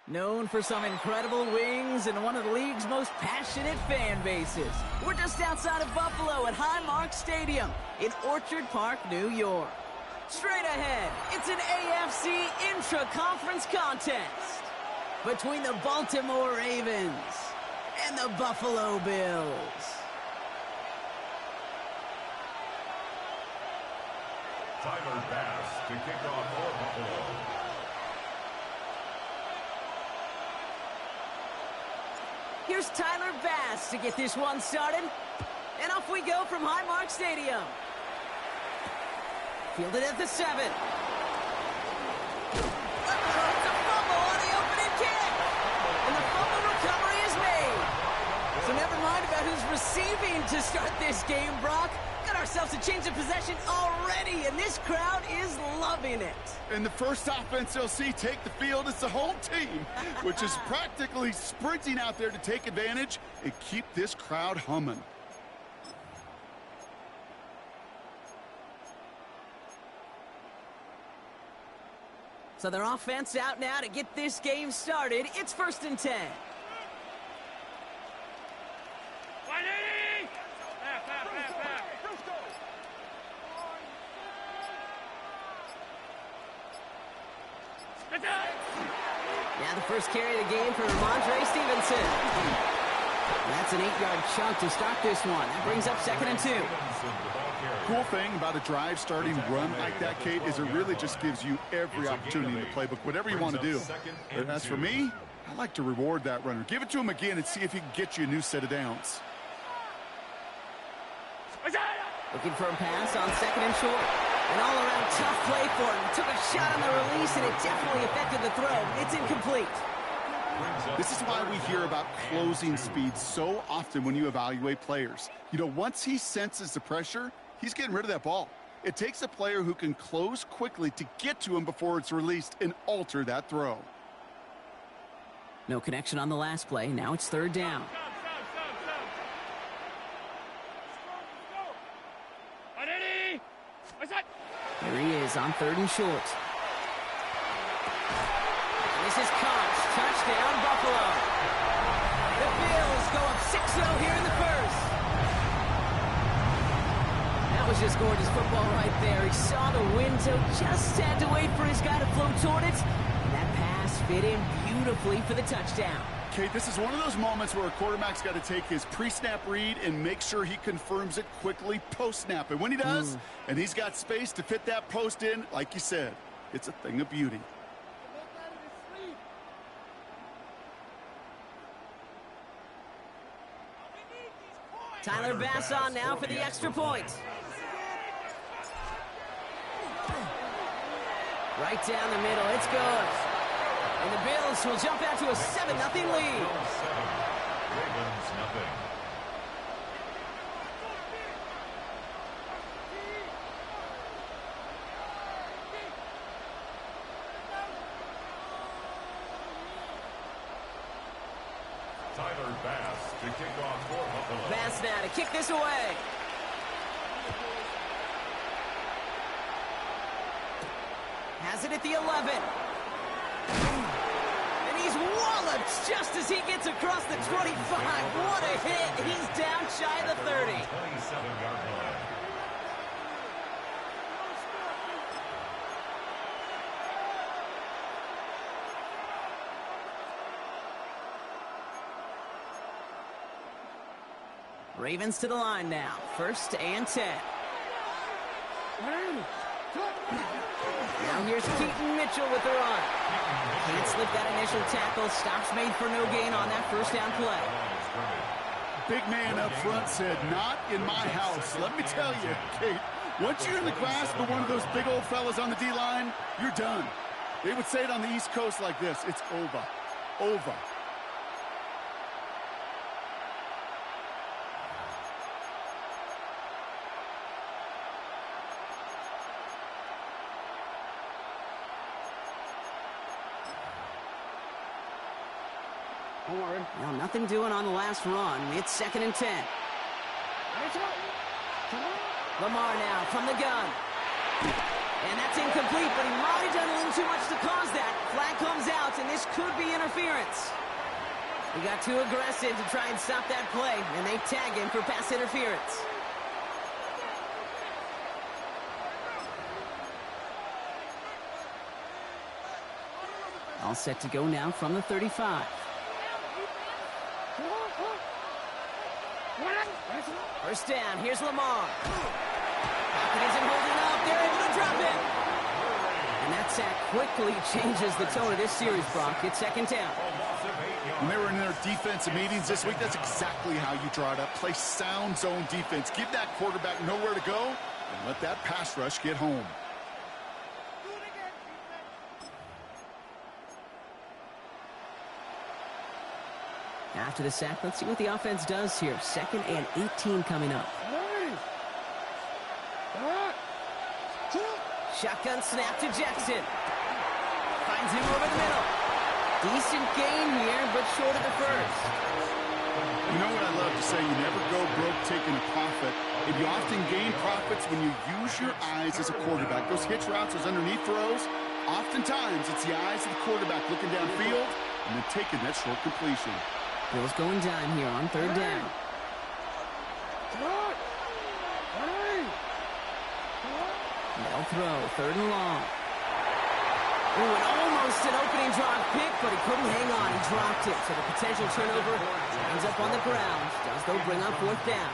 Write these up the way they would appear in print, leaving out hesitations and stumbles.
Known for some incredible wings and one of the league's most passionate fan bases. We're just outside of Buffalo at Highmark Stadium in Orchard Park, New York. Straight ahead, it's an AFC intra-conference contest between the Baltimore Ravens and the Buffalo Bills. Tyler Bass to kick off for Buffalo. Here's Tyler Bass to get this one started. And off we go from Highmark Stadium. Fielded at the 7. It's a fumble on the opening kick. And the fumble recovery is made. So never mind about who's receiving to start this game, Brock. Got ourselves a change of possession already, and this crowd is loving it. And the first offense they'll see take the field is the home team, which is practically sprinting out there to take advantage and keep this crowd humming. So their offense out now to get this game started. It's 1st and 10. Now the first carry of the game for Ramondre Stevenson. That's an 8-yard chunk to start this one. That brings up 2nd and 2. Cool thing about a drive starting run like that, Kate, is it really just gives you every opportunity in the playbook, whatever you want to do. But as for me, I like to reward that runner. Give it to him again and see if he can get you a new set of downs. Looking for a pass on 2nd and short. An all-around tough play for him. Took a shot on the release, and it definitely affected the throw. It's incomplete. This is why we hear about closing speed so often when you evaluate players. You know, once he senses the pressure, he's getting rid of that ball. It takes a player who can close quickly to get to him before it's released and alter that throw. No connection on the last play. Now it's 3rd down. Here he is on 3rd and short. And this is caught. Touchdown, Buffalo. The Bills go up 6-0 here in the first. That was just gorgeous football right there. He saw the window, just had to wait for his guy to float toward it. And that pass fit in beautifully for the touchdown. Kate, this is one of those moments where a quarterback's got to take his pre-snap read and make sure he confirms it quickly post-snap. And when he does, and he's got space to fit that post in, like you said, it's a thing of beauty. Tyler Bass on now for the extra point. Right down the middle, it's good. And the Bills will jump out to a 7-0 lead. Ravens nothing. Tyler Bass to kick off for Buffalo. Bass now to kick this away. Has it at the 11. And he's walloped just as he gets across the 25. What a hit. He's down shy of the 30. 27-yard line. Ravens to the line now. 1st and 10. Now here's Keaton Mitchell with the run. Can't slip that initial tackle. Stops made for no gain on that 1st down play. Big man up front said, not in my house. Let me tell you, Kate, once you're in the grasp of one of those big old fellas on the D-line, you're done. They would say it on the East Coast like this. It's over. Over. Now nothing doing on the last run. It's 2nd and 10. Lamar now from the gun. And that's incomplete, but he might have done a little too much to cause that. Flag comes out, and this could be interference. He got too aggressive to try and stop that play, and they tag him for pass interference. All set to go now from the 35. First down, here's Lamar. Pocket isn't holding up, they're able to drop it. And that sack quickly changes the tone of this series, Brock. It's second down. When they were in their defensive meetings this week, that's exactly how you draw it up. Play sound zone defense. Give that quarterback nowhere to go, and let that pass rush get home. After the sack, let's see what the offense does here. 2nd and 18 coming up. Shotgun snap to Jackson. Finds him over the middle. Decent gain here, but short of the first. You know what I love to say? You never go broke taking a profit. And you often gain profits when you use your eyes as a quarterback. Those hitch routes, those underneath throws, oftentimes it's the eyes of the quarterback looking downfield and then taking that short completion. Bills going down here on 3rd down. They'll throw, 3rd and long. Ooh, and almost an opening drive pick, but he couldn't hang on. He dropped it, so the potential turnover ends up on the ground. Does, though, bring up 4th down.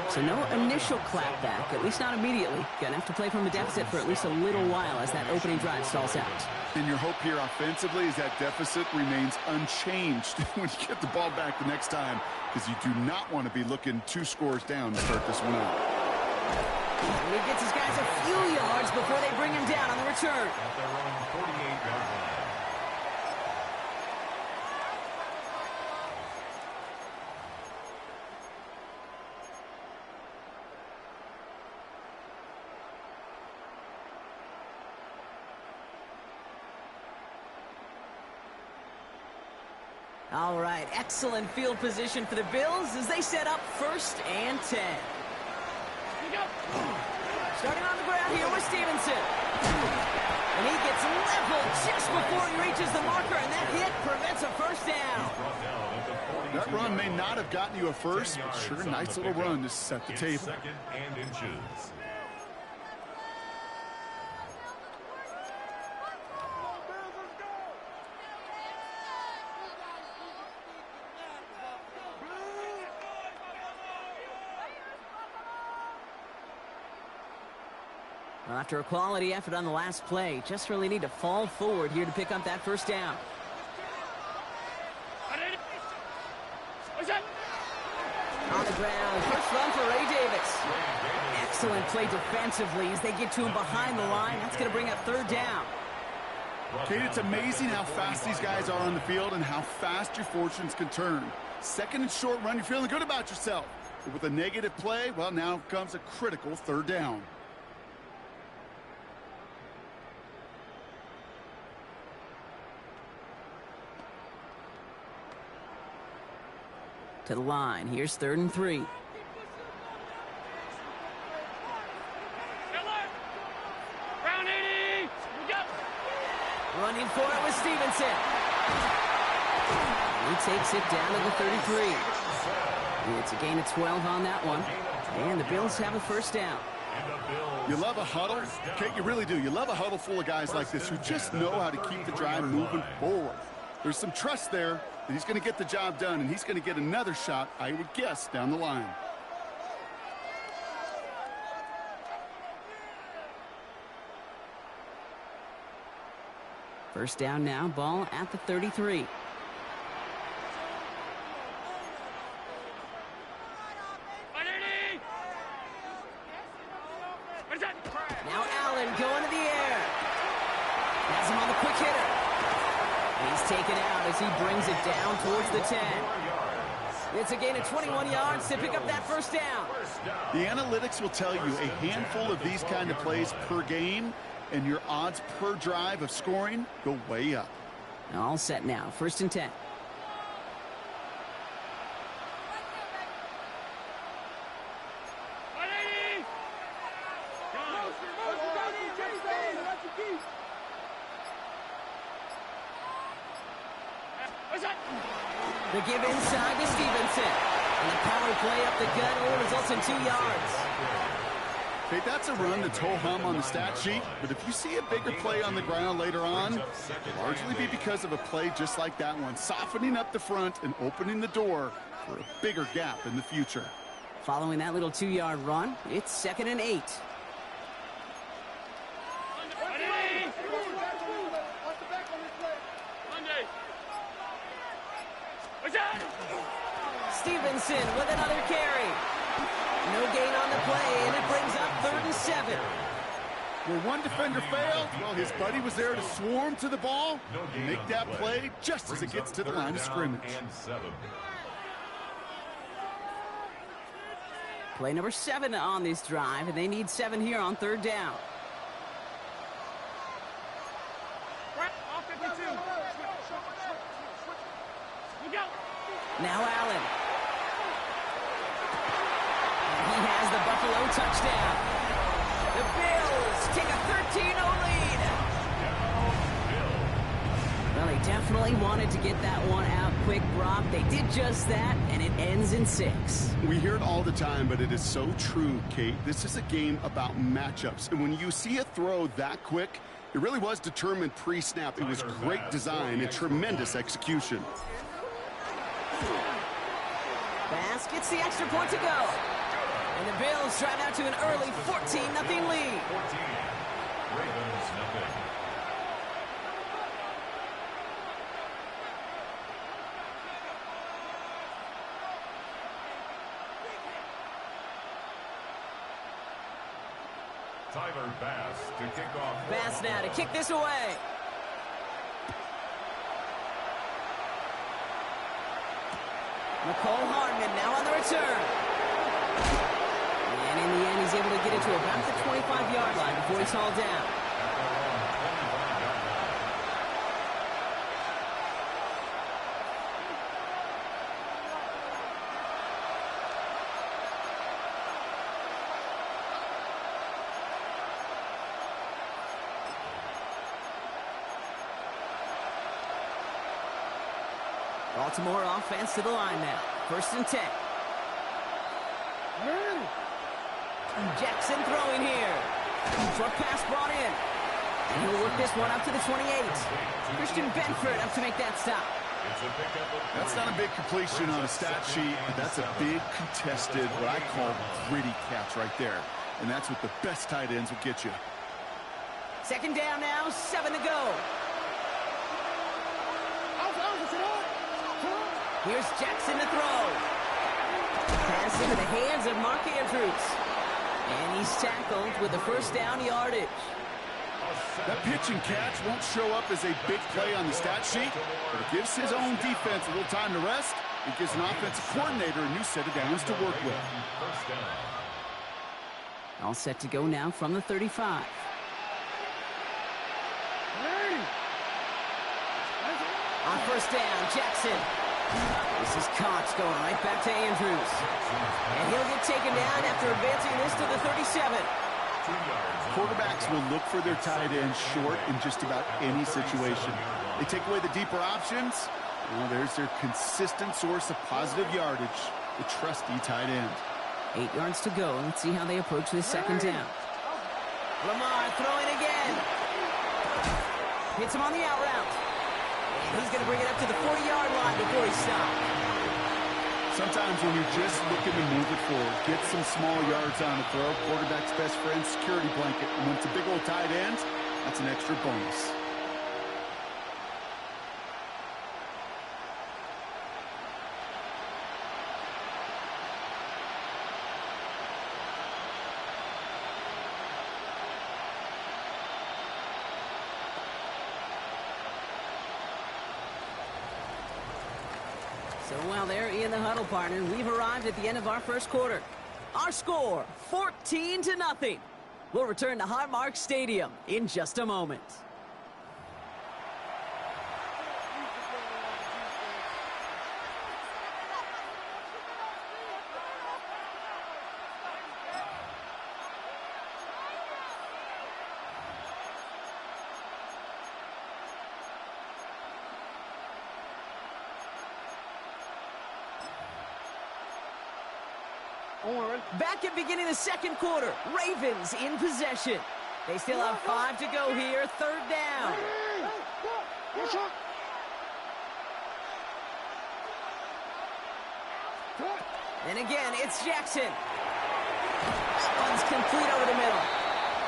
So no initial clapback, at least not immediately. Gonna have to play from the deficit for at least a little while as that opening drive stalls out. And your hope here offensively is that deficit remains unchanged when you get the ball back the next time, because you do not want to be looking 2 scores down to start this one out. And he gets his guys a few yards before they bring him down on the return. At their own 48-yard line. All right, excellent field position for the Bills as they set up 1st and 10. Starting on the ground here with Stevenson. And he gets leveled just before he reaches the marker, and that hit prevents a first down. That run may not have gotten you a first, but sure, nice little run to set the table. 2nd and inches. Well, after a quality effort on the last play, just really need to fall forward here to pick up that first down. On the ground, first run for Ray Davis. Excellent play defensively as they get to him behind the line. That's going to bring up 3rd down. Kate, it's amazing how fast these guys are on the field and how fast your fortunes can turn. 2nd and short run, you're feeling good about yourself. But with a negative play, well, now comes a critical 3rd down. To the line. Here's 3rd and 3. Running for it with Stevenson. He takes it down to the 33. It's a gain of 12 on that one. And the Bills have a first down. You love a huddle? Kate, you really do. You love a huddle full of guys like this who just know how to keep the drive moving forward. There's some trust there that he's going to get the job done, and he's going to get another shot, I would guess, down the line. First down now, ball at the 33. Now Allen going to the air. Has him on the quick hitter. He's taken out as he brings it down towards the 10. It's a gain of 21 yards to pick up that first down. The analytics will tell you a handful of these kind of plays per game, and your odds per drive of scoring go way up. All set now, 1st and 10. The give inside to Stevenson. And the power play up the gut only results in 2 yards. Okay, that's a run that's ho-hum on the stat sheet, but if you see a bigger play on the ground later on, it'll largely be because of a play just like that one, softening up the front and opening the door for a bigger gap in the future. Following that little 2-yard run, it's 2nd and 8. Stevenson with another carry. No gain on the play, and it brings up 3rd and 7. Where one defender failed, well, his buddy was there to swarm to the ball and make that play just as it gets to the line of scrimmage. Play number 7 on this drive, and they need 7 here on 3rd down. Now Allen. And he has the Buffalo touchdown. The Bills take a 13-0 lead. Well, they definitely wanted to get that one out quick, Brock. They did just that, and it ends in 6. We hear it all the time, but it is so true, Kate. This is a game about matchups. And when you see a throw that quick, it really was determined pre-snap. It was great design and tremendous execution. Bass gets the extra point to go. And the Bills drive out to an early 14-0 lead. 14. Ravens nothing. Tyler Bass to kick off. Bass now to kick this away. Nicole Hardman now on the return. And in the end, he's able to get it to about the 25-yard line before he's hauled down. Baltimore offense to the line now. 1st and 10. Jackson throwing here. Short pass brought in. And he'll work this one up to the 28. Christian Benford up to make that stop. That's not a big completion on a stat sheet, but that's a big contested, what I call gritty catch right there. And that's what the best tight ends will get you. 2nd down now, 7 to go. Here's Jackson to throw. Pass into the hands of Mark Andrews. And he's tackled with the 1st down yardage. That pitch and catch won't show up as a big play on the stat sheet, but it gives his own defense a little time to rest. It gives an offensive coordinator a new set of downs to work with. All set to go now from the 35. On 1st down, Jackson. This is Cox going right back to Andrews. And he'll get taken down after advancing this to the 37. Quarterbacks will look for their tight ends short in just about any situation. They take away the deeper options. Well, there's their consistent source of positive yardage, the trusty tight end. 8 yards to go. Let's see how they approach this 2nd down. Lamar throwing again. Hits him on the out route. He's going to bring it up to the 40-yard line before he stops. Sometimes when you're just looking to move it forward, get some small yards on the throw, quarterback's best friend, security blanket. And when it's a big old tight end, that's an extra bonus. So while they're in the huddle, partner, we've arrived at the end of our 1st quarter. Our score, 14-0. We'll return to Highmark Stadium in just a moment. Back at beginning of the second quarter, Ravens in possession. They still have 5 to go here, third down. And again, it's Jackson. That one's complete over the middle.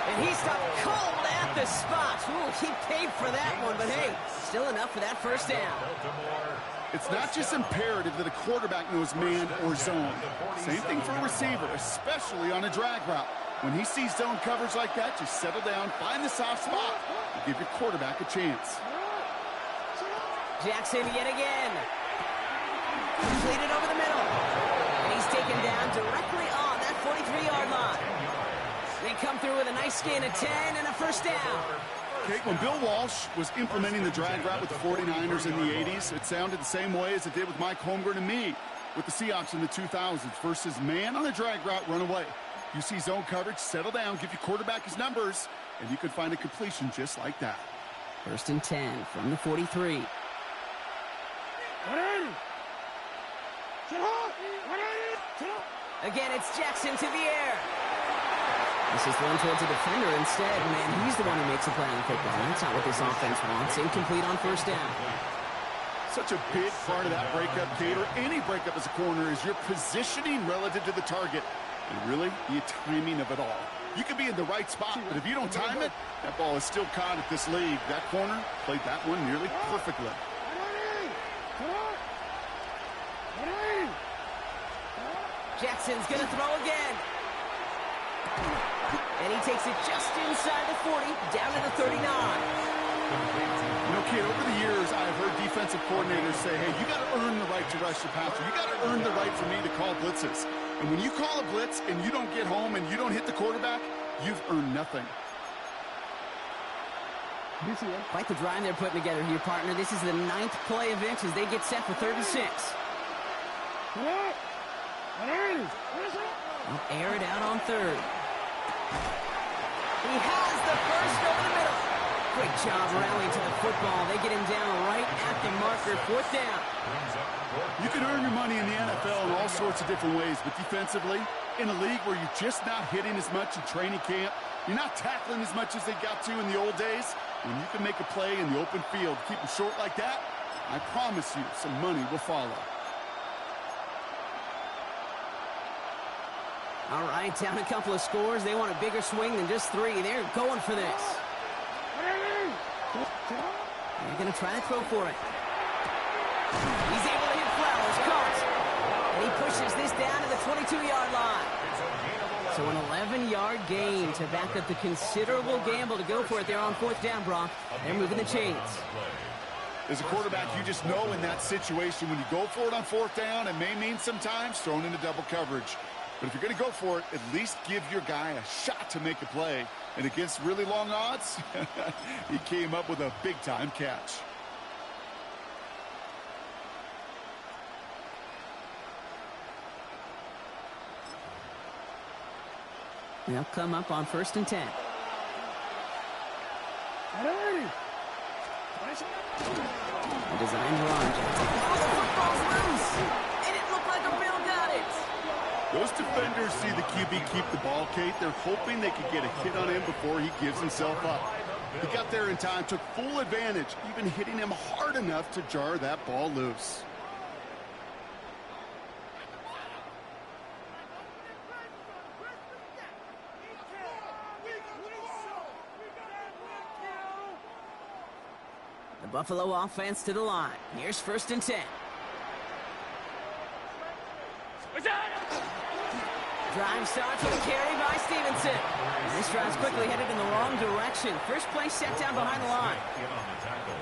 And he stopped cold at the spot. Ooh, he paid for that one, but hey, still enough for that first down. It's not just imperative that a quarterback knows man or zone. Same thing for a receiver, especially on a drag route. When he sees zone coverage like that, just settle down, find the soft spot, and give your quarterback a chance. Jackson yet again. Completed over the middle. And he's taken down directly on that 43-yard line. They come through with a nice gain of 10 and a first down. Okay, when Bill Walsh was implementing the drag route with the 49ers in the 80s, it sounded the same way as it did with Mike Holmgren and me with the Seahawks in the 2000s versus man on the drag route, run away. You see zone coverage, settle down, give your quarterback his numbers, and you could find a completion just like that. First and 10 from the 43. Again, it's Jackson to the air. This is thrown towards a defender instead. Man, he's the one who makes a play on football. That's not what this offense wants. Incomplete on first down. Such a big part of that breakup, Kate, or any breakup as a corner, is your positioning relative to the target. And really, the timing of it all. You could be in the right spot, but if you don't time it, that ball is still caught at this league. That corner played that one nearly perfectly. Jackson's going to throw again. And he takes it just inside the 40, down to the 39. You know, kid, over the years, I've heard defensive coordinators say, hey, you got to earn the right to rush the passer. You got to earn the right for me to call blitzes. And when you call a blitz and you don't get home and you don't hit the quarterback, you've earned nothing. Quite the drive they're putting together here, partner. This is the 9th play of it as they get set for 3rd and 6. Air it out on 3rd. He has the first over the middle. Great job rallying to the football. They get him down right at the marker. 4th down. You can earn your money in the NFL in all sorts of different ways, but defensively, in a league where you're just not hitting as much in training camp, you're not tackling as much as they got to in the old days, when you can make a play in the open field, keep them short like that, I promise you some money will follow. All right, down a couple of scores. They want a bigger swing than just 3. They're going for this. They're going to try to throw for it. He's able to hit Flowers. Caught. And he pushes this down to the 22-yard line. So an 11-yard gain to back up the considerable gamble to go for it there on 4th down, Brock. They're moving the chains. As a quarterback, you just know in that situation when you go for it on 4th down, it may mean sometimes thrown into double coverage. But if you're going to go for it, at least give your guy a shot to make a play. And against really long odds, he came up with a big-time catch. They'll come up on 1st and 10. A designed run. Oh, the football's loose! And it looked like a Bill got it! Those defenders see the QB keep the ball, Kate. They're hoping they could get a hit on him before he gives himself up. He got there in time, took full advantage, even hitting him hard enough to jar that ball loose. The Buffalo offense to the line. Here's 1st and 10. Drive starts with a carry by Stevenson. And this drive's quickly headed in the wrong direction. First play set down behind the line.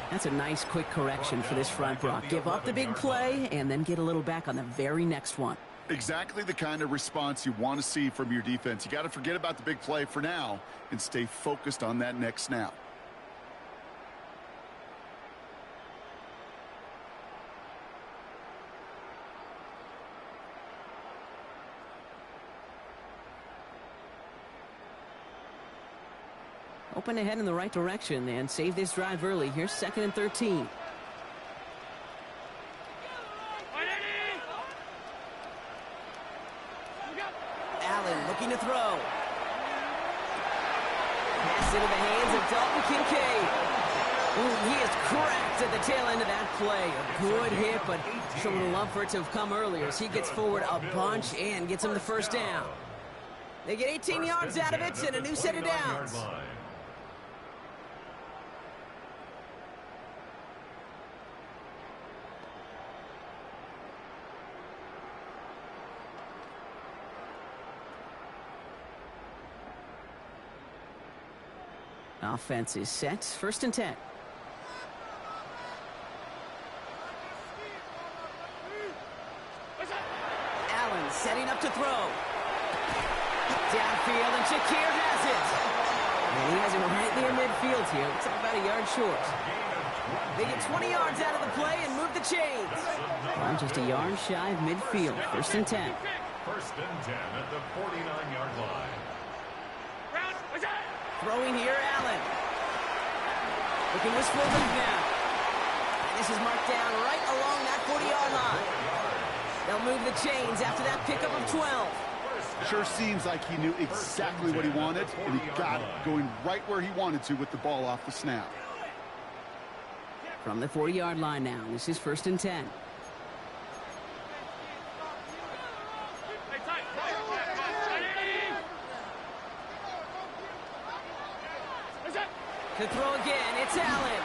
That's a nice quick correction for this front, Brock. Give up the big play and then get a little back on the very next one. Exactly the kind of response you want to see from your defense. You got to forget about the big play for now and stay focused on that next snap. Open ahead in the right direction and save this drive early. Here's 2nd and 13. Pass into the hands of Dalton Kincaid. Ooh, he is cracked at the tail end of that play. A good hit, but sure would have loved for it to have come earlier as he gets forward a bunch and gets him the first down. They get 18 yards out of it and a new set of downs. Offense is set. 1st and 10. Allen setting up to throw. Downfield, and Shakir has it. And he has it right near midfield here. Looks like about a yard short. They get 20 yards out of the play and move the chains. Well, just a yard shy of midfield. 1st and 10. 1st and 10 at the 49-yard line. Throwing here, Allen. Looking wistful now. And this is marked down right along that 40-yard line. They'll move the chains after that pickup of 12. Sure seems like he knew exactly what he wanted, and he got it, going right where he wanted to with the ball off the snap. From the 40-yard line now, this is 1st and 10. To throw again, it's Allen.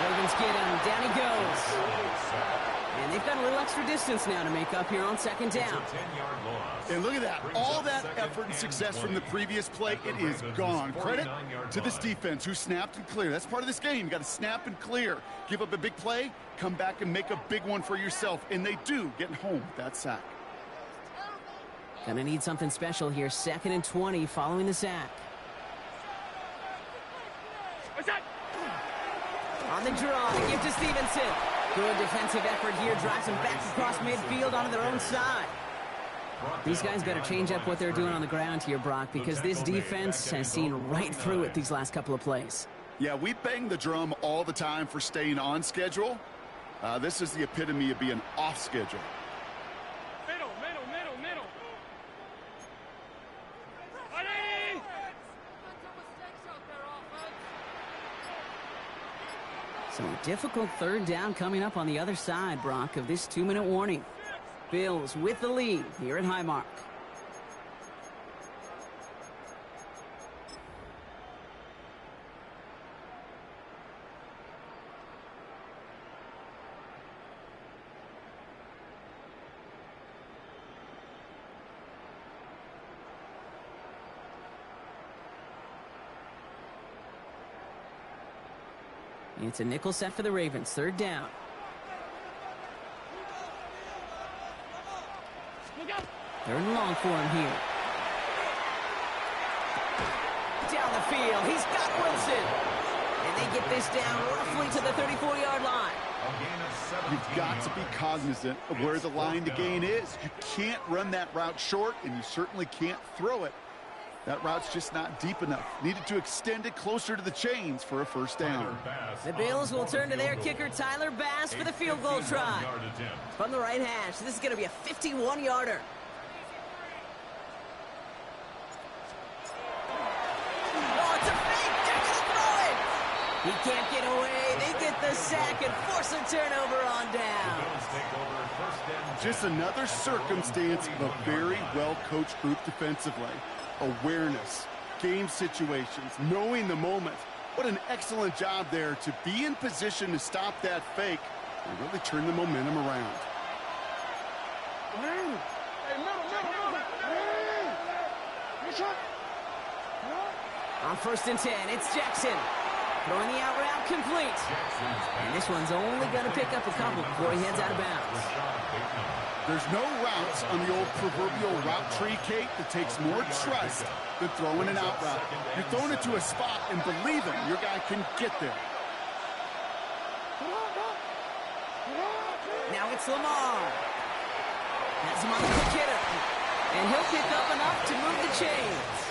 Ravens get him, down he goes. And they've got a little extra distance now to make up here on 2nd down. And look at that. All that effort and success from the previous play, it is gone. Credit to this defense who snapped and cleared. That's part of this game. You got to snap and clear. Give up a big play, come back and make a big one for yourself. And they do, getting home with that sack. Gonna need something special here. 2nd and 20 following the sack. On the draw, to give to Stevenson. Good defensive effort here, drives them back across midfield onto their own side. These guys better change up what they're doing on the ground here, Brock, because this defense has seen right through it these last couple of plays. Yeah, we bang the drum all the time for staying on schedule. This is the epitome of being off schedule. Middle. So a difficult 3rd down coming up on the other side, Brock, of this 2-minute warning. Bills with the lead here at Highmark. It's a nickel set for the Ravens. 3rd down. Third and long for him here. Down the field. He's got Wilson. And they get this down roughly to the 34-yard line. You've got to be cognizant of where the line to gain is. You can't run that route short, and you certainly can't throw it. That route's just not deep enough. Needed to extend it closer to the chains for a 1st down. The Bills will turn to their kicker, Tyler Bass, for the field goal try. From the right hash, this is going to be a 51-yarder. Oh, it's a fake. They're going to throw it. He can't get away. They get the sack and force a turnover on down. Just another circumstance of a very well-coached group defensively. Awareness, game situations, knowing the moment. What an excellent job there to be in position to stop that fake and really turn the momentum around. On 1st and 10, it's Jackson. Throwing the out route complete. And this one's only going to pick up a couple before he heads out of bounds. There's no routes on the old proverbial route tree, Kate, that takes more trust than throwing an out route. You're throwing it to a spot and believing your guy can get there. Now it's Lamar. Has him on the quick hitter. And he'll pick up enough to move the chains.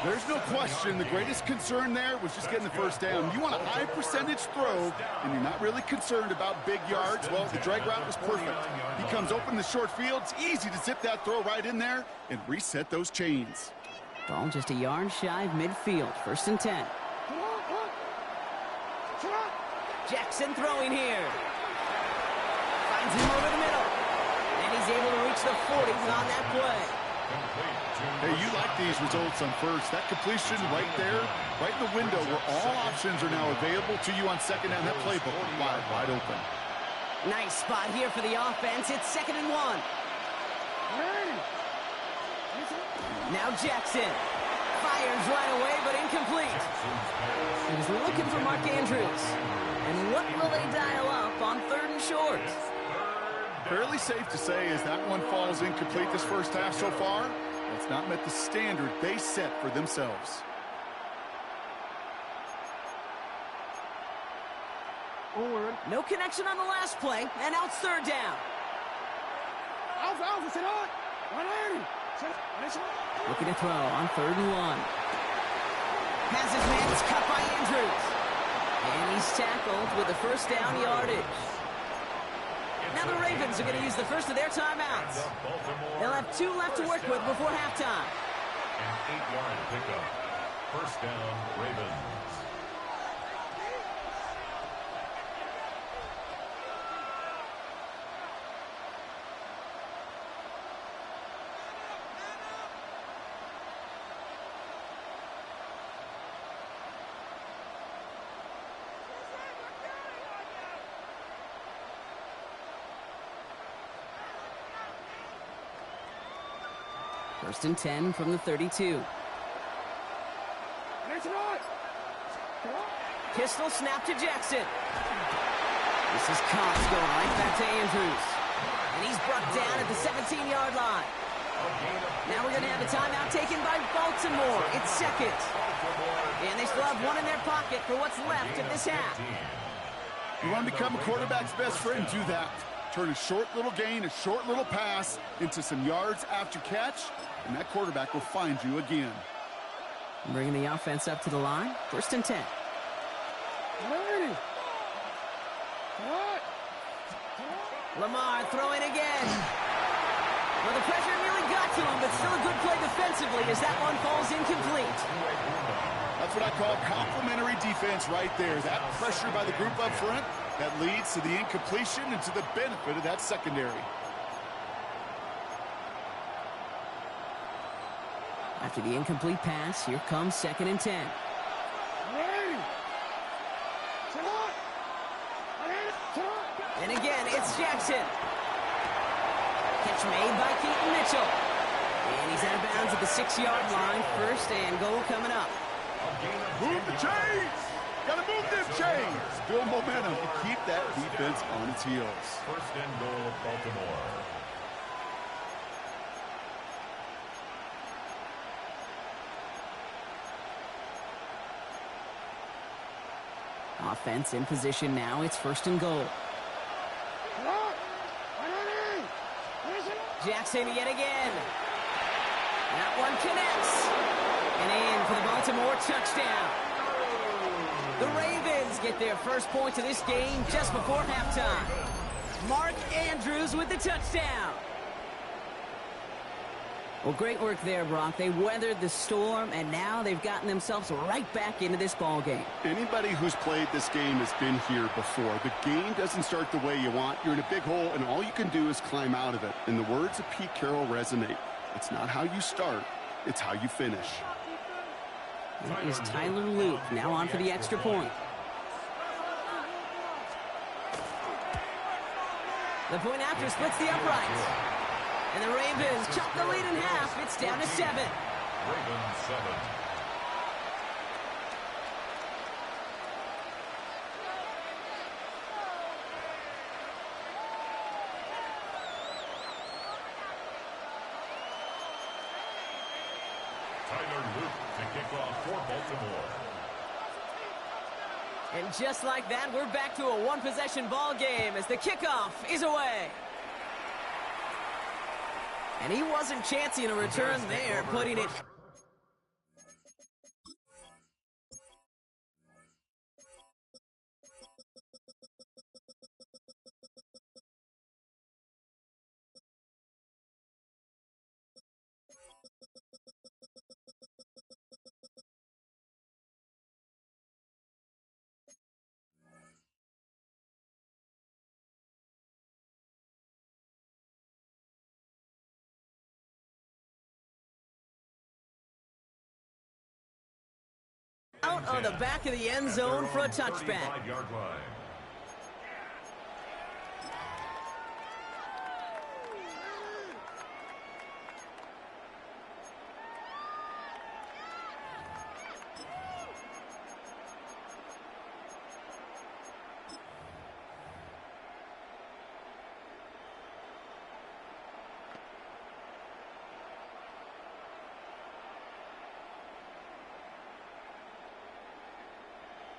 There's no question the greatest concern there was just getting the 1st down. You want a high percentage throw, and you're not really concerned about big yards. Well, the drag route was perfect. He comes open in the short field. It's easy to zip that throw right in there and reset those chains. Ball just a yard shy of midfield. 1st and 10. Jackson throwing here. Finds him over the middle. And he's able to reach the 40 on that play. Hey, you like these results on first. That completion right there, right in the window where all options are now available to you on second down. That playbook wide open. Nice spot here for the offense. It's 2nd and 1. Now Jackson fires right away, but incomplete. He was looking for Mark Andrews. And what will they dial up on 3rd and short? Fairly safe to say as that one falls incomplete this first half so far, it's not met the standard they set for themselves. No connection on the last play, and now it's 3rd down. Looking to throw on 3rd and 1. Has his man, it's cut by Andrews. And he's tackled with the 1st down yardage. Now the Ravens are going to use the first of their timeouts. They'll have 2 left to work with before halftime. An 8-yard pickup. 1st down, Ravens. First and 10 from the 32. Pistol snap to Jackson. This is Cox going right back to Andrews. And he's brought down at the 17-yard line. Now we're going to have a timeout taken by Baltimore. It's 2nd. And they still have 1 in their pocket for what's left of this half. You want to become a quarterback's best friend, do that. Turn a short little gain, a short little pass into some yards after catch, and that quarterback will find you again. Bringing the offense up to the line. 1st and 10. Lamar throwing again. Well, the pressure nearly got to him, but still a good play defensively as that one falls incomplete. That's what I call complimentary defense right there. That pressure by the group up front that leads to the incompletion and to the benefit of that secondary. After the incomplete pass, here comes 2nd and 10. And again, it's Jackson. Catch made by Keaton Mitchell. And he's out of bounds at the 6-yard line. 1st and goal coming up. Move the chains! Gotta move them chains! Build momentum to keep that defense on its heels. 1st and goal, Baltimore. Offense in position now. It's 1st and goal. Jackson yet again. That one connects. And in for the Baltimore touchdown. The Ravens get their first points of this game just before halftime. Mark Andrews with the touchdown. Well, great work there, Brock. They weathered the storm, and now they've gotten themselves right back into this ball game. Anybody who's played this game has been here before. The game doesn't start the way you want. You're in a big hole, and all you can do is climb out of it. And the words of Pete Carroll resonate. It's not how you start, it's how you finish. That is Tyler Luke, now on for the extra point. The point after splits the uprights. And the Ravens chop the lead in half. It's down to 7. Ravens 7. Tyler Luke to kick off for Baltimore. And just like that, we're back to a one-possession ball game as the kickoff is away. And he wasn't chancing a return there, putting it out on the back of the end zone for a touchback. 35-yard line.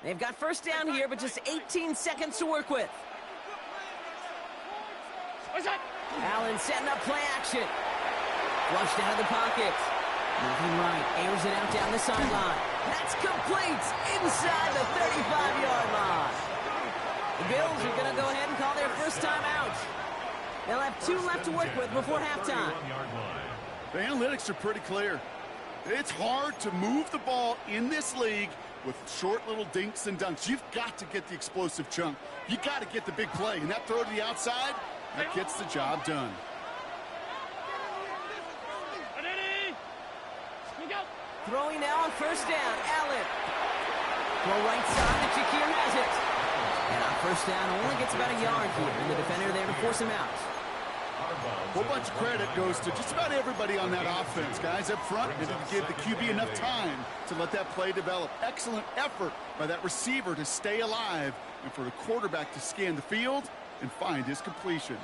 They've got first down here, but just 18 seconds to work with. Allen setting up play action. Flushed out of the pocket. Moving right, airs it out down the sideline. That's complete inside the 35-yard line. The Bills are going to go ahead and call their first time out. They'll have 2 left to work with before halftime. The analytics are pretty clear. It's hard to move the ball in this league with short little dinks and dunks. You've got to get the explosive chunk. You got to get the big play. And that throw to the outside, that gets the job done. Throwing now on first down, Allen. Throw right side, the Shakir has it. And on first down, only gets about a yard here. And the defender there to force him out. A whole bunch of credit goes to just about everybody on that offense. Guys up front didn't give the QB enough time to let that play develop. Excellent effort by that receiver to stay alive and for the quarterback to scan the field and find his completion.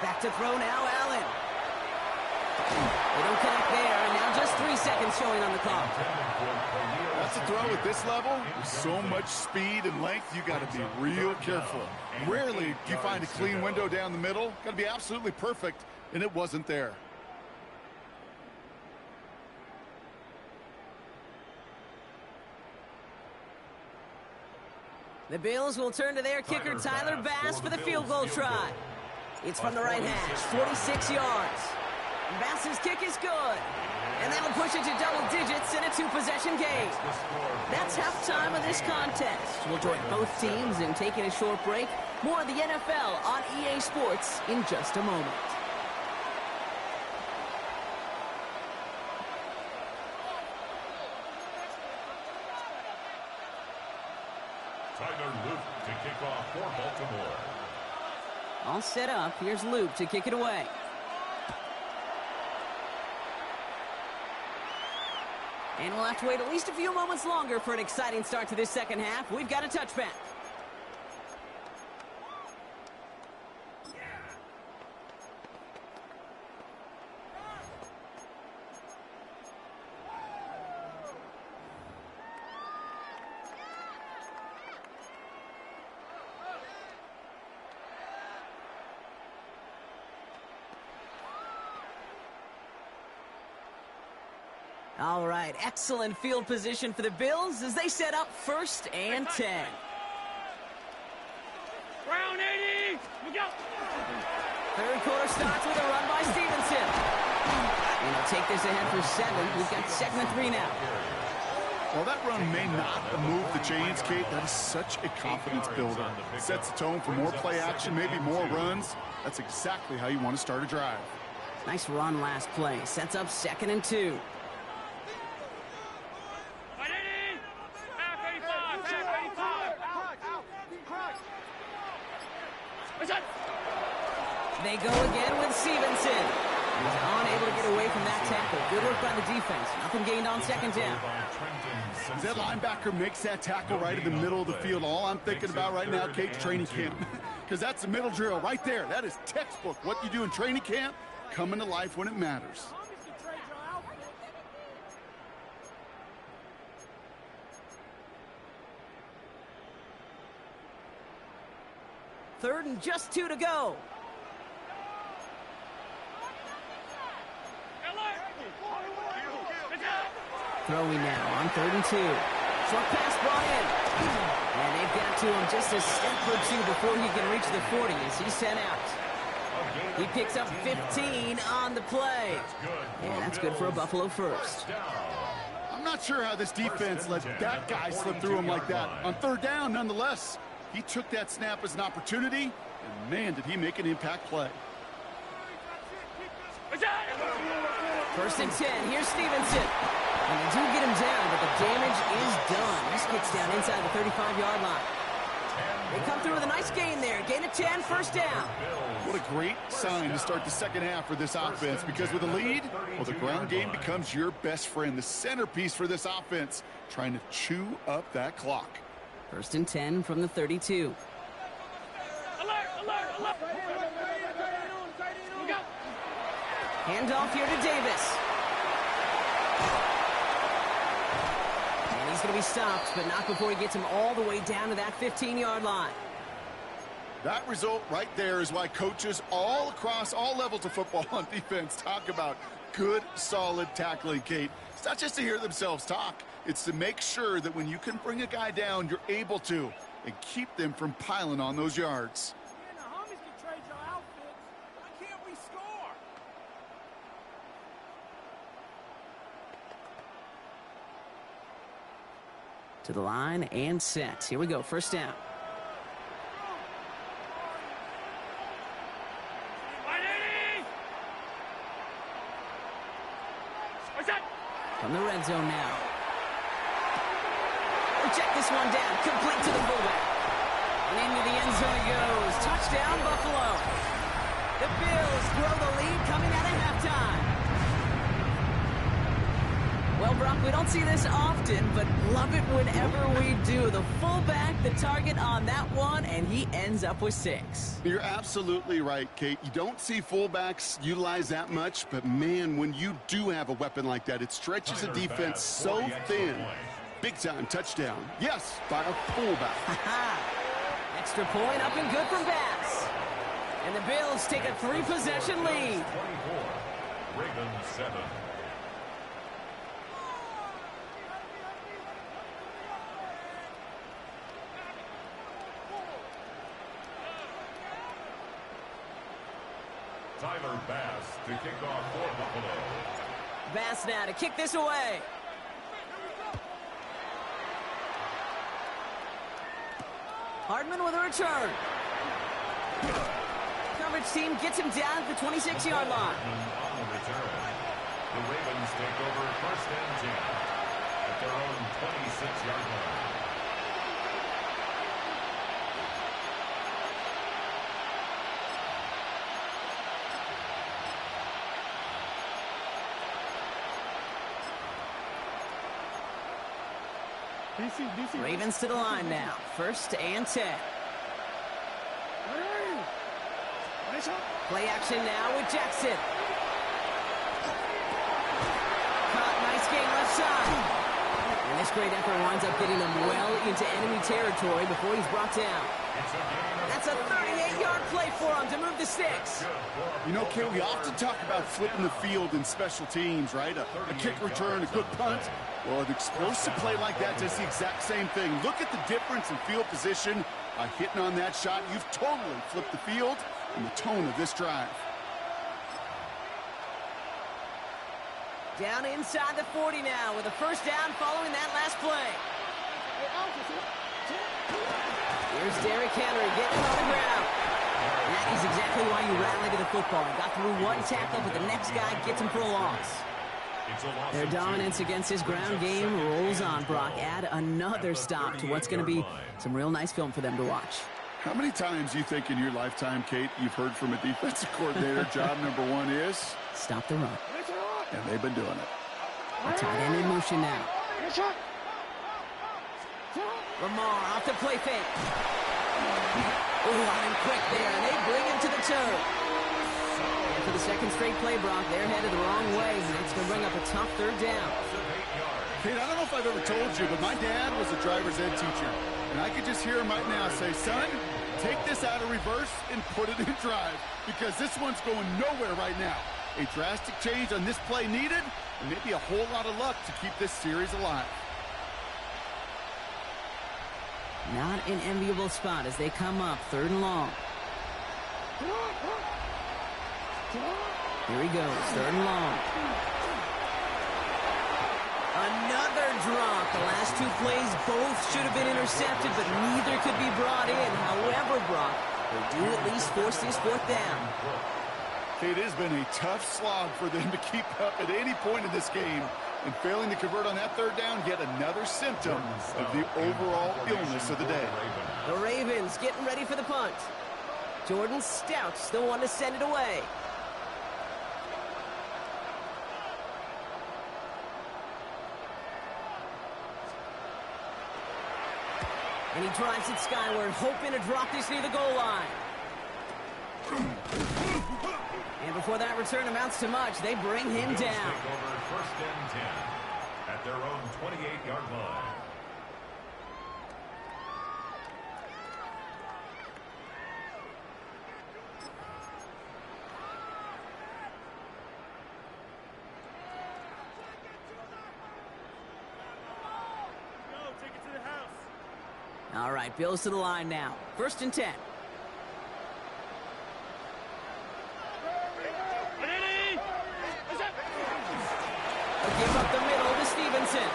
Back to throw now, Allen. They don't connect there, and now just 3 seconds showing on the clock. That's a throw at this level. With so much speed and length, you got to be real careful. Rarely do you find a clean window down the middle. Got to be absolutely perfect, and it wasn't there. The Bills will turn to their kicker, Tyler Bass, for the field goal try. It's from the right hash, 46 yards. Bass's kick is good. And that'll push it to double digits in a 2-possession game. That's halftime of this contest. We'll join both teams in taking a short break. More of the NFL on EA Sports in just a moment. Tyler Luke to kick off for Baltimore. All set up. Here's Luke to kick it away. And we'll have to wait at least a few moments longer for an exciting start to this second half. We've got a touchback. All right, excellent field position for the Bills as they set up 1st and 10. Round 80, we go. Third quarter starts with a run by Stevenson. And he'll take this ahead for 7. We've got 2nd and 3 now. Well, that run may not move the chains, Kate. That is such a confidence builder. Sets the tone for more play action, maybe more runs. That's exactly how you want to start a drive. Nice run last play. Sets up 2nd and 2. They go again with Stevenson. He's unable to get away from that tackle. Good work by the defense. Nothing gained on 2nd down. As that linebacker makes that tackle right in the middle of the field, all I'm thinking about right now, Kate, training camp. Because that's the middle drill right there. That is textbook. What you do in training camp, coming to life when it matters. Third and just 2 to go. Throwing now on 3rd and 2. Short pass brought in. And they've got to him just a step or 2 before he can reach the 40 as he's sent out. He picks up 15 on the play. And that's good for a Buffalo first. I'm not sure how this defense let that guy slip through him like that. On 3rd down, nonetheless, he took that snap as an opportunity, and man, did he make an impact play. First and 10. Here's Stevenson. And they do get him down, but the damage is done. This gets down inside the 35-yard line. They come through with a nice gain there. Gain of 10, first down. What a great sign to start the second half for this offense, because with a lead, well, the ground game becomes your best friend, the centerpiece for this offense, trying to chew up that clock. First and 10 from the 32. Handoff here to Davis. And he's going to be stopped, but not before he gets him all the way down to that 15-yard line. That result right there is why coaches all across all levels of football on defense talk about good, solid tackling, Kate. It's not just to hear themselves talk. It's to make sure that when you can bring a guy down, you're able to, and keep them from piling on those yards. To the line and set. Here we go, first down. From the red zone now. Check this one down. Complete to the fullback. And into the end zone it goes. Touchdown, Buffalo. The Bills grow the lead coming out of halftime. Well, Brock, we don't see this often, but love it whenever we do. The fullback, the target on that one, and he ends up with 6. You're absolutely right, Kate. You don't see fullbacks utilize that much, but man, when you do have a weapon like that, it stretches a defense so thin. Big-time touchdown. Yes, by a fullback. Extra point up and good from Bass. And the Bills take a 3-possession lead. 24, Ravens 7. Tyler Bass to kick off for Buffalo. Bass now to kick this away. Hardman with a return. Coverage team gets him down at the 26-yard line. On the return, the Ravens take over first and 10 at their own 26-yard line. Ravens to the line now. First and 10. Play action now with Jackson. Caught, nice game left side. And this great effort winds up getting him well into enemy territory before he's brought down. That's a 38-yard play for him to move the sticks. You know, Kate, we often talk about flipping the field in special teams, right? A kick return, a good punt. Well, an explosive play like that does the exact same thing. Look at the difference in field position. By hitting on that shot, you've totally flipped the field and the tone of this drive. Down inside the 40 now with a first down following that last play. Here's Derrick Henry getting on the ground. That is exactly why you rally to the football. Got through one tackle, but the next guy gets him for a loss. Their dominance against his ground game rolls on, Brock. Add another stop to what's going to be some real nice film for them to watch. How many times do you think in your lifetime, Kate, you've heard from a defensive coordinator, job number 1 is? Stop the run. And they've been doing it. A tight end in motion now. Lamar off the play fake. Oh, on him quick there, and they bring him to the toe. And for the second straight play, Brock, they're headed the wrong way, and it's going to bring up a tough third down. Kate, I don't know if I've ever told you, but my dad was a driver's ed teacher. And I could just hear him right now say, son, take this out of reverse and put it in drive, because this one's going nowhere right now. A drastic change on this play needed, and maybe a whole lot of luck to keep this series alive. Not an enviable spot as they come up, 3rd and long. Here he goes, 3rd and long. Another drop. The last 2 plays both should have been intercepted, but neither could be brought in. However, Brock, they do at least force this 4th down. It has been a tough slog for them to keep up at any point in this game. And failing to convert on that third down, yet another symptom of the overall illness of the day. The Ravens getting ready for the punt. Jordan Stout's the one to send it away. And he drives it skyward, hoping to drop this near the goal line. And before that return amounts to much, they bring him down. Take over 1st and 10 at their own 28-yard line. All right, Bills to the line now. 1st and 10. Give up the middle to Stevenson.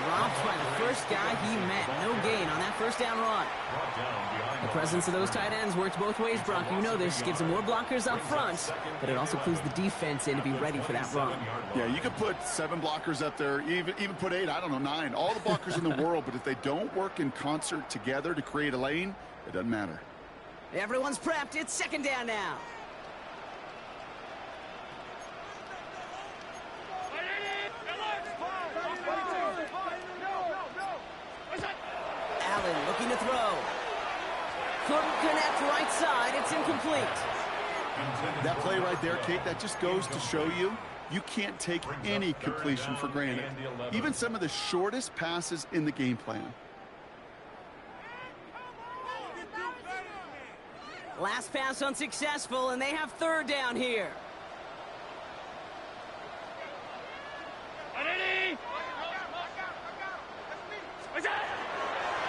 Dropped by the first guy he met. No gain on that first down run. The presence of those tight ends works both ways, Brock. You know this. Gives them more blockers up front, but it also clues the defense in to be ready for that run. Yeah, you could put 7 blockers up there, even put 8, I don't know, 9. All the blockers in the world, but if they don't work in concert together to create a lane, it doesn't matter. Everyone's prepped. It's 2nd down now. Allen looking to throw. Couldn't connect right side. It's incomplete. That play right there, Kate, that just goes to show you can't take any completion for granted. Even some of the shortest passes in the game plan. Last pass unsuccessful, and they have 3rd down here.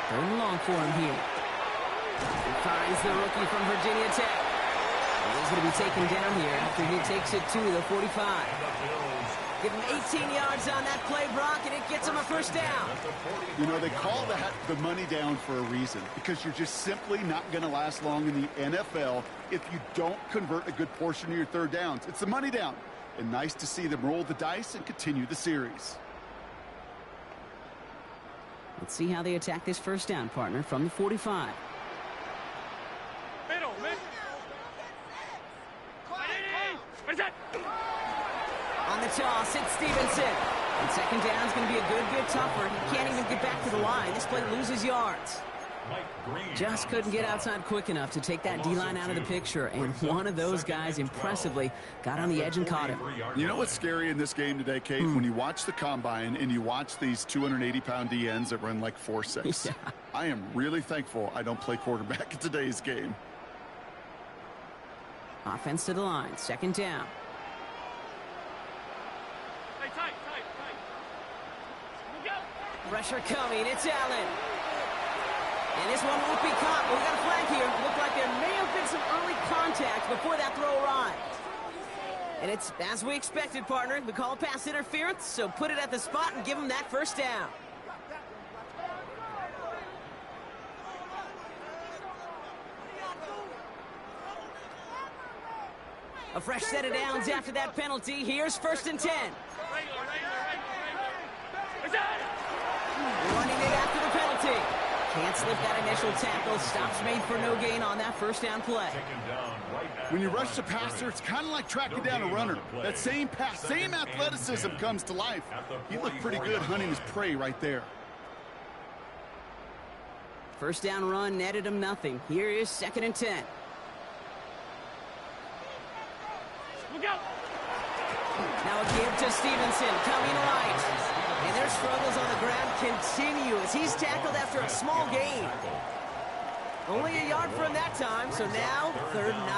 Third and long for him here. He finds the rookie from Virginia Tech. He's going to be taken down here after he takes it to the 45. Give him 18 yards on that play, Brock, and it gets him a 1st down. You know, they call that the money down for a reason, because you're just simply not going to last long in the NFL if you don't convert a good portion of your 3rd downs. It's the money down. And nice to see them roll the dice and continue the series. Let's see how they attack this 1st down, partner, from the 45. Middle. On the toss, it's Stevenson. And 2nd down is going to be a good bit tougher. He can't even get back to the line. This play loses yards. Just couldn't get outside quick enough to take that D-line out of the picture. And one of those guys impressively got on the edge and caught him. You know what's scary in this game today, Kate? When you watch the combine and you watch these 280-pound DNs that run like 4.6. Yeah. I am really thankful I don't play quarterback in today's game. Offense to the line. 2nd down. Tight. Pressure coming. It's Allen. And this one won't be caught. But we got a flag here. Looked like there may have been some early contact before that throw arrived. And it's as we expected, partner. The call pass interference, so put it at the spot and give him that 1st down. A fresh set of downs after that penalty. Here's 1st and 10. Running it after the penalty. Can't slip that initial tackle. Stops made for no gain on that 1st down play. When you rush the passer, it's kind of like tracking down a runner. That same pass, same athleticism comes to life. He looked pretty good hunting his prey right there. 1st down run netted him nothing. Here is 2nd and 10. Now a give to Stevenson, coming right. And their struggles on the ground continue as he's tackled after a small gain. Only a yard for him that time, so now 3rd and 9.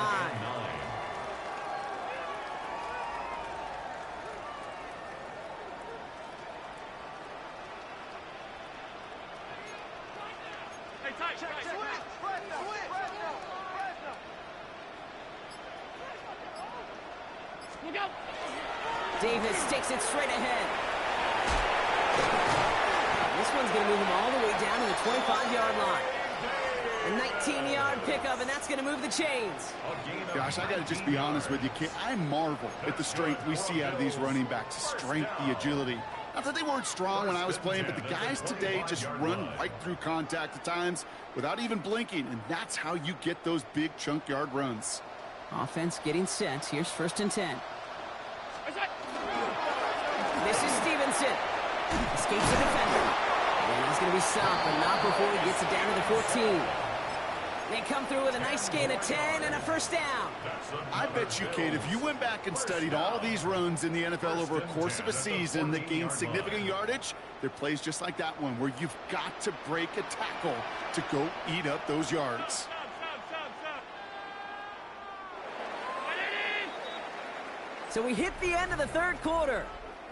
Davis takes it straight ahead. This one's going to move him all the way down to the 25-yard line. A 19-yard pickup, and that's going to move the chains. Gosh, I got to just be honest with you, kid. I marvel at the strength we see out of these running backs. The strength, the agility. Not that they weren't strong when I was playing, but the guys today just run right through contact at times without even blinking, and that's how you get those big chunk yard runs. Offense getting set. Here's 1st and 10. This is Stevenson. Escapes the defender. And he's going to be stopped, but not before he gets it down to the 14. They come through with a nice gain of 10 and a 1st down. I bet you, Kate, if you went back and studied all these runs in the NFL over a course of a season that gained significant yardage, there are plays just like that one where you've got to break a tackle to go eat up those yards. So we hit the end of the 3rd quarter.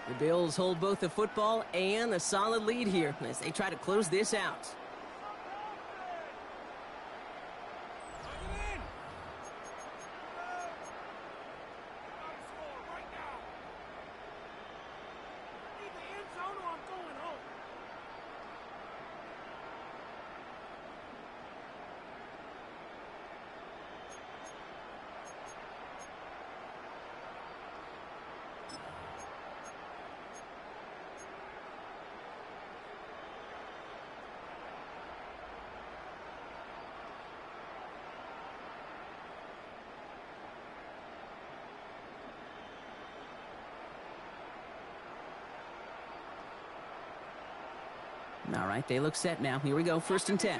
The Bills hold both the football and a solid lead here as they try to close this out. All right, they look set now. Here we go, 1st and 10.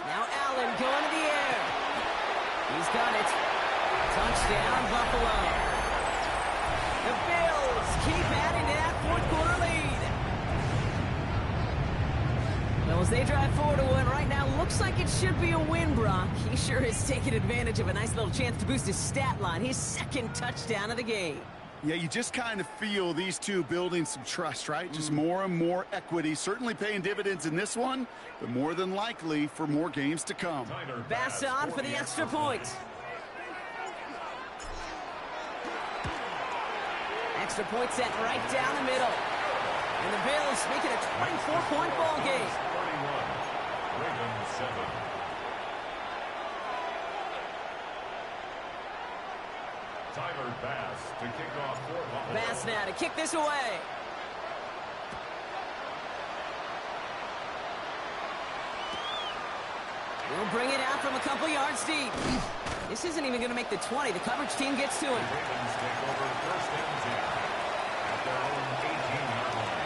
Now Allen going to the air. He's got it. Touchdown, Buffalo. The Bills keep adding to that 4th quarter lead. Well, as they drive forward to one right now, looks like it should be a win, Brock. He sure is taking advantage of a nice little chance to boost his stat line. His 2nd touchdown of the game. Yeah, you just kind of feel these two building some trust, right? Just more and more equity. Certainly paying dividends in this one, but more than likely for more games to come. Bass on for the extra point. Extra point set right down the middle. And the Bills make it a 24-point ball game. 41, Ravens 7. Tyler Bass to kick off for Buffalo. Bass now to kick this away. We'll bring it out from a couple yards deep. This isn't even going to make the 20. The coverage team gets to him. Ravens take over 1st and 10 at their own 18-yard line.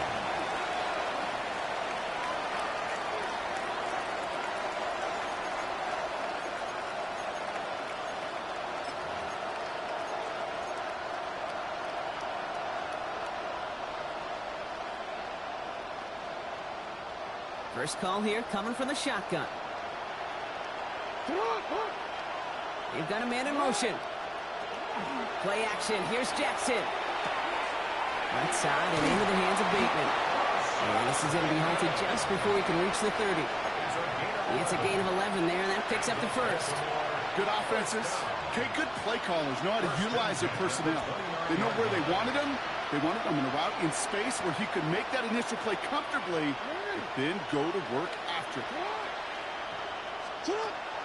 First call here coming from the shotgun. They've got a man in motion. Play action. Here's Jackson. Right side and into the hands of Bateman. And this is going to be halted just before he can reach the 30. It's a gain of 11 there, and that picks up the 1st. Good offenses. Okay, good play callers know how to utilize their personnel. They know where they wanted them. They wanted them in a route in space where he could make that initial play comfortably, and then go to work after it.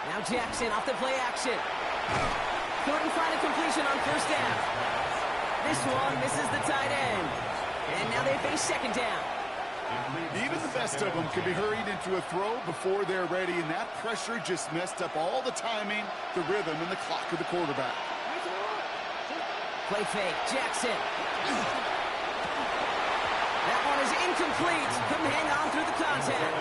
Now Jackson off the play action. Couldn't find a completion on 1st down. This one misses the tight end. And now they face 2nd down. Even the best of them can be hurried into a throw before they're ready, and that pressure just messed up all the timing, the rhythm, and the clock of the quarterback. Play fake, Jackson. That one is incomplete. Couldn't hang on through the contact.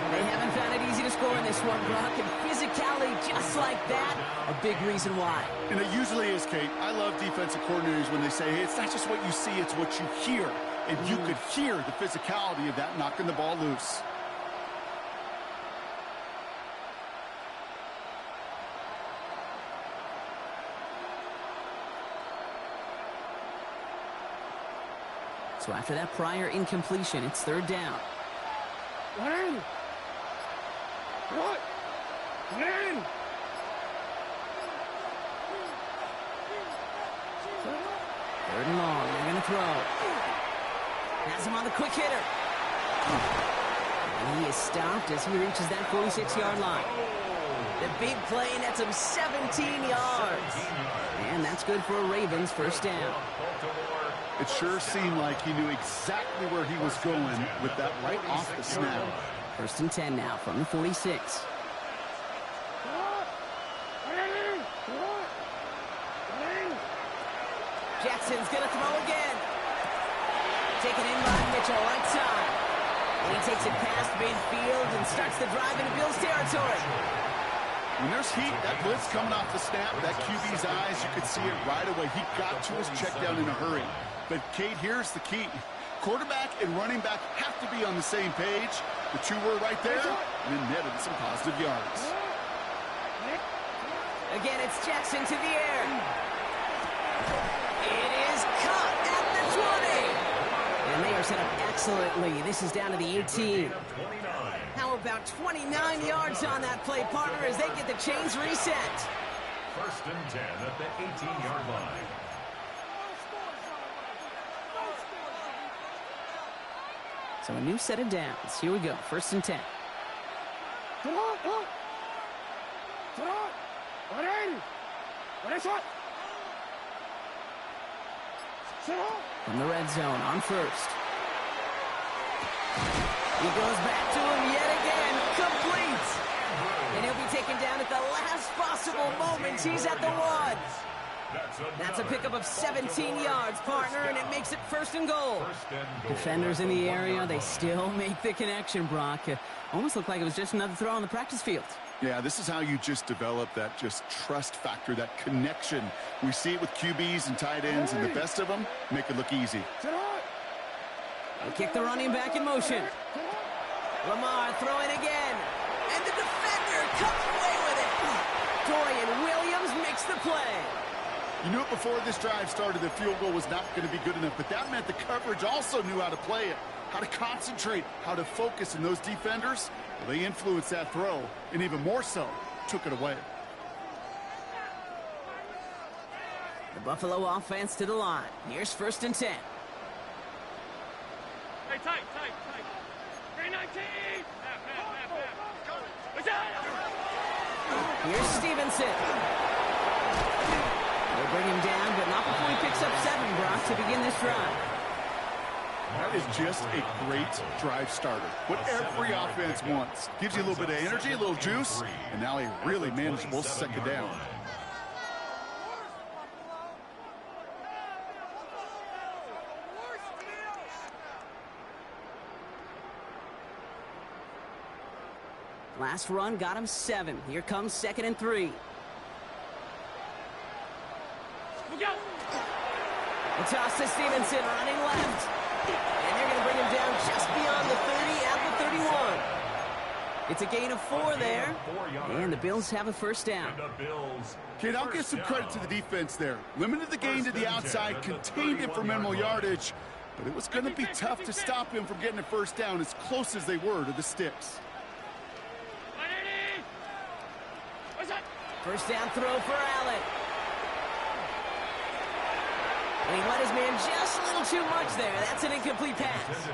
They haven't found it easy to score in this one, Brock, and physicality just like that, a big reason why. And it usually is, Kate. I love defensive coordinators when they say, hey, it's not just what you see, it's what you hear. And you could hear the physicality of that knocking the ball loose. So after that prior incompletion, it's 3rd down. When? What? When? Third and long. They're going to throw. Has him on the quick hitter. And he is stopped as he reaches that 46-yard line. The big play nets him 17 yards. And that's good for a Ravens first down. It sure seemed like he knew exactly where he was going with that right off the snap. First and 10 now from the 46. Jackson's going to throw again. Taken in by Mitchell, right side. And he takes it past midfield and starts the drive into Bills territory. When there's heat, that blitz coming off the snap, that QB's eyes, you could see it right away. He got to his check down in a hurry. But, Kate, here's the key. Quarterback and running back have to be on the same page. The two were right there, and then netted some positive yards. Again, it's Jackson to the air. It is caught at the 20. And they are set up excellently. This is down to the 18. How about 29 yards on that play, partner, as they get the chains reset? First and 10 at the 18-yard line. So a new set of downs. Here we go. First and 10. From the red zone on first. He goes back to him yet again. Complete. And he'll be taken down at the last possible moment. He's at the 1. That's a pickup of 17 yards, partner, and it makes it first and goal. Defenders in the area, they still make the connection, Brock. Almost looked like it was just another throw on the practice field. Yeah, this is how you just develop that just trust factor, that connection. We see it with QBs and tight ends, and the best of them make it look easy. They kick the running back in motion. Lamar throwing again. And the defender comes away with it. Dorian Williams makes the play. You knew it before this drive started, the field goal was not going to be good enough, but that meant the coverage also knew how to play it, how to concentrate, how to focus, and those defenders, well, they influenced that throw, and even more so, took it away. The Buffalo offense to the line. Here's first and 10. Hey, tight. 319. Here's Stevenson. They'll bring him down, but not before he picks up 7, Brock, to begin this drive. That is just a great drive starter. What every offense wants. Gives you a little bit of energy, a little juice, and now a really manageable second down. Last run got him 7. Here comes second and 3. The toss to Stevenson, running left. And they're going to bring him down just beyond the 30 at the 31. It's a gain of 4 there. And the Bills have a first down. Kid, I'll give some credit to the defense there. Limited the gain to the outside, contained it for minimal yardage. But it was going to be tough to stop him from getting a first down as close as they were to the sticks. First down throw for Allen. And he let his man just a little too much there. That's an incomplete pass.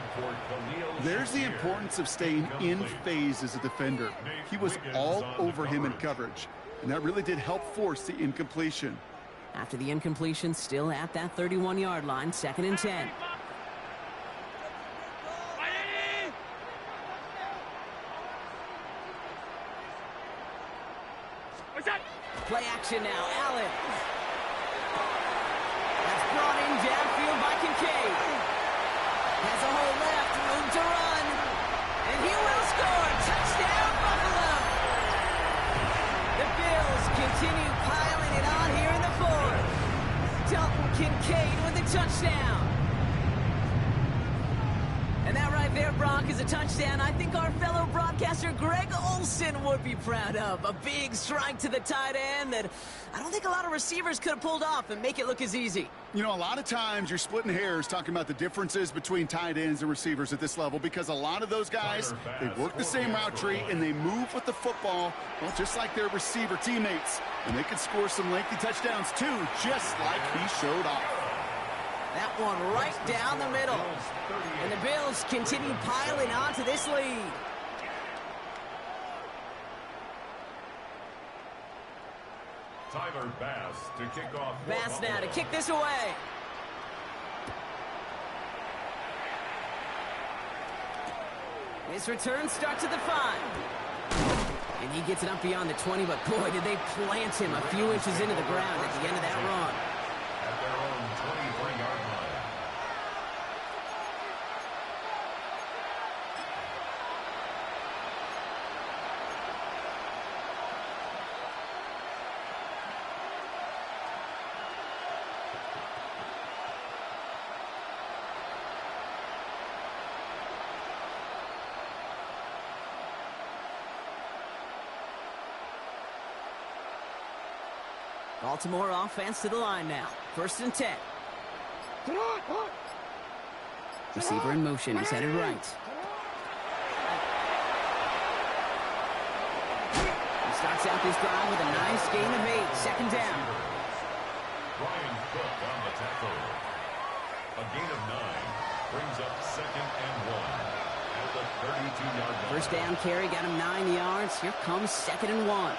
There's the importance of staying in phase as a defender. He was all over him in coverage, and that really did help force the incompletion. After the incompletion, still at that 31-yard line, second and 10. Play action now, Allen. That's brought in downfield by Kincaid. Has a hole left, room to run. And he will score. Touchdown, Buffalo. The Bills continue piling it on here in the 4th. Dalton Kincaid with a touchdown. And that right there, Brock, is a touchdown I think our fellow broadcaster Greg Olsen would be proud of. A big strike to the tight end that I don't think a lot of receivers could have pulled off and make it look as easy. You know, a lot of times you're splitting hairs talking about the differences between tight ends and receivers at this level because a lot of those guys, they work the same route tree and they move with the football, well, just like their receiver teammates. And they can score some lengthy touchdowns too, just like he showed off. That one right down the middle. And the Bills continue piling on to this lead. Tyler Bass to kick off. Bass now to kick this away. His return starts at the 5. And he gets it up beyond the 20, but boy, did they plant him a few inches into the ground at the end of that run. At their own 23-yard line. Baltimore offense to the line now. 1st and 10. Receiver in motion. He's headed right. He starts out this drive with a nice gain of 8. 2nd down. Brian Cook on the tackle. A gain of 9 brings up 2nd and 1 at the 32-yard line. 1st down carry got him 9 yards. Here comes 2nd and 1.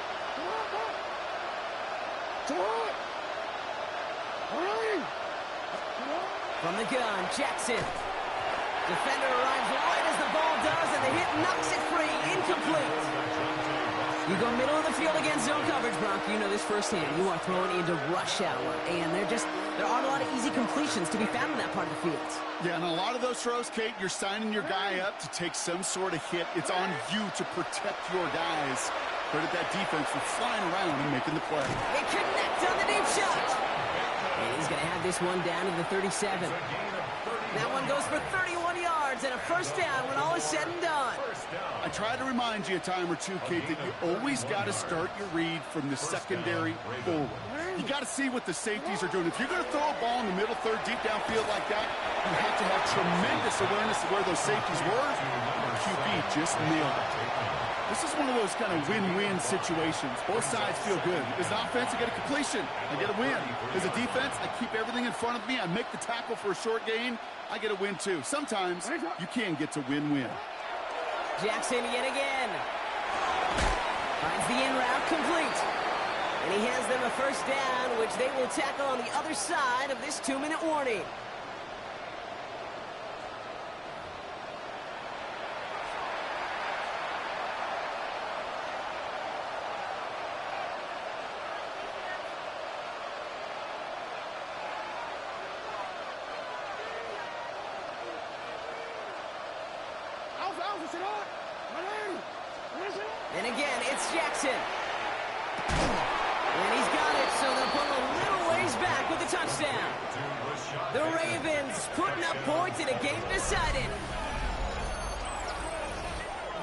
From the gun, Jackson. Defender arrives right as the ball does, and the hit knocks it free. Incomplete. You go middle of the field against zone coverage, Brock. You know this firsthand. You are throwing into rush hour, and there aren't a lot of easy completions to be found in that part of the field. Yeah, and a lot of those throws, Kate, you're signing your guy up to take some sort of hit. It's on you to protect your guys. Credit that defense for flying around and making the play. They connect on the deep shot. And he's going to have this one down to the 37. That one goes for 31 yards and a 1st down when all is said and done. I try to remind you a time or two, Kate, that you always got to start your read from the secondary forward. You got to see what the safeties are doing. If you're going to throw a ball in the middle third, deep downfield like that, you have to have tremendous awareness of where those safeties were. The QB just nailed it. This is one of those kind of win-win situations. Both sides feel good. As an offense, I get a completion. I get a win. As a defense, I keep everything in front of me. I make the tackle for a short gain. I get a win, too. Sometimes you can get to win-win. Jackson yet again. Finds the in route complete. And he hands them a 1st down, which they will tackle on the other side of this 2-minute warning. And again, it's Jackson. And he's got it, so they'll pull a little ways back with the touchdown. The Ravens putting up points in a game decided.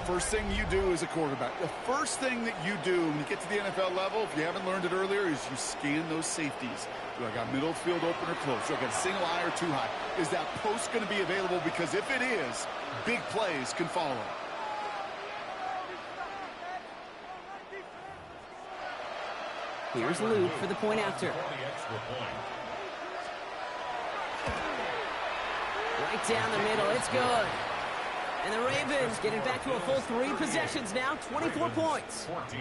First thing you do as a quarterback, the first thing that you do when you get to the NFL level, if you haven't learned it earlier, is you scan those safeties. Do I got middle field open or close? Do I got a single eye or too high? Is that post going to be available? Because if it is, big plays can follow. Here's Luke for the point after. Right down the middle, it's good. And the Ravens getting back to a full 3 possessions now, 24 points. 14.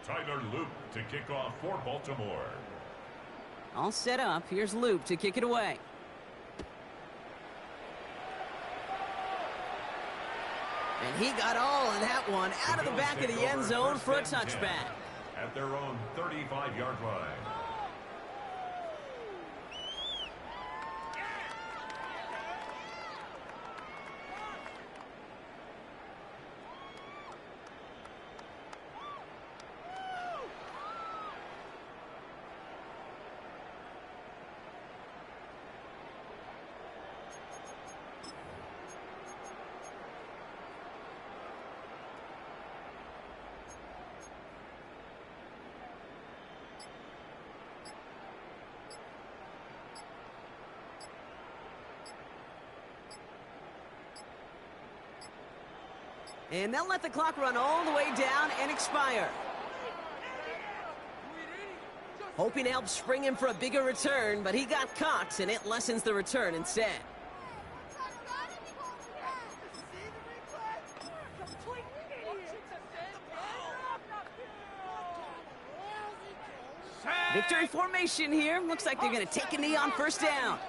Tyler Luke to kick off for Baltimore. All set up. Here's Luke to kick it away. And he got all of that one out of the back of the end zone for a touchback. At their own 35-yard line. And they'll let the clock run all the way down and expire. Hoping to help spring him for a bigger return, but he got caught, and it lessens the return instead. Victory formation here. Looks like they're going to take a knee on first down.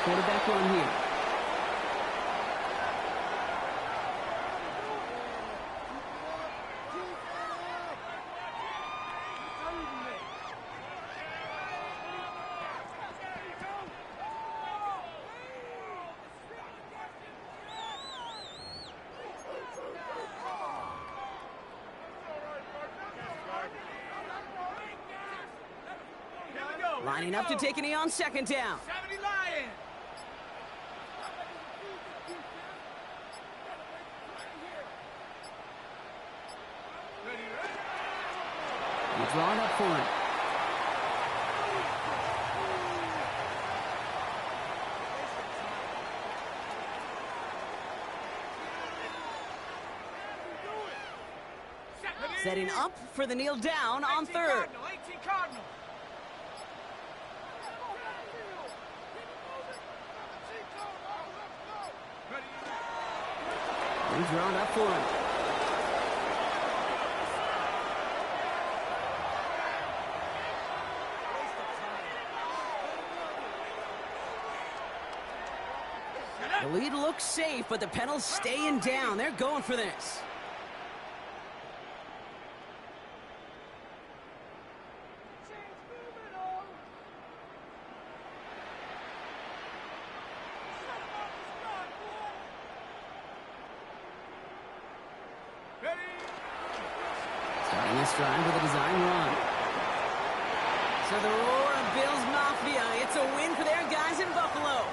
Quarterback run here. Lining up to take a knee on second down. He's drawn up for it. Setting up for the kneel down on third. He's drawn up for it. The lead looks safe, but the pedals staying down. They're going for this. Starting this drive with a design run. So the roar of Bills Mafia. It's a win for their guys in Buffalo.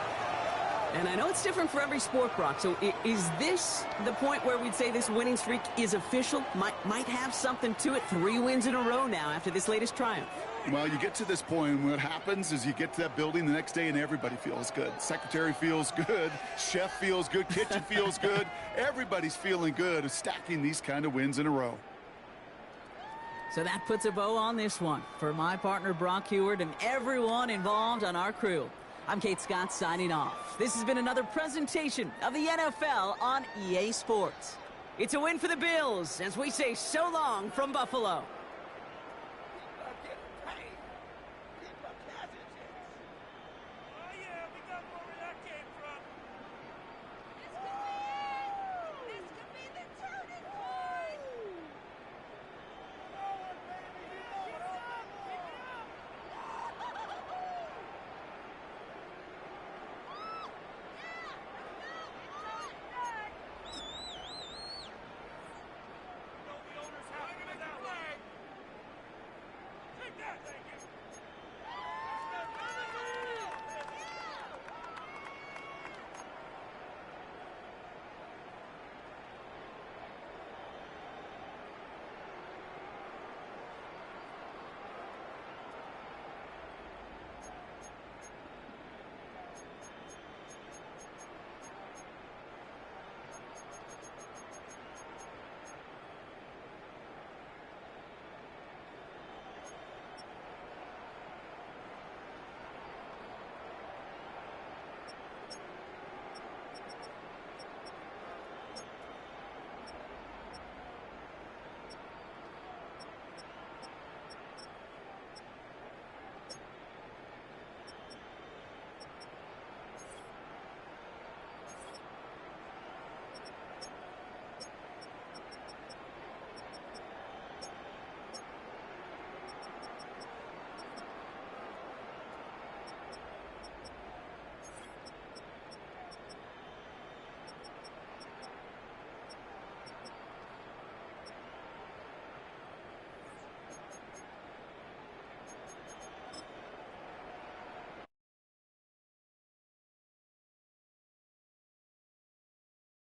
And I know it's different for every sport, Brock. So is this the point where we'd say this winning streak is official? Might have something to it. 3 wins in a row now after this latest triumph. Well, you get to this point, and what happens is you get to that building the next day, and everybody feels good. Secretary feels good. Chef feels good. Kitchen feels good. Everybody's feeling good of stacking these kind of wins in a row. So that puts a bow on this one. For my partner, Brock Heward, and everyone involved on our crew, I'm Kate Scott signing off. This has been another presentation of the NFL on EA Sports. It's a win for the Bills as we say so long from Buffalo.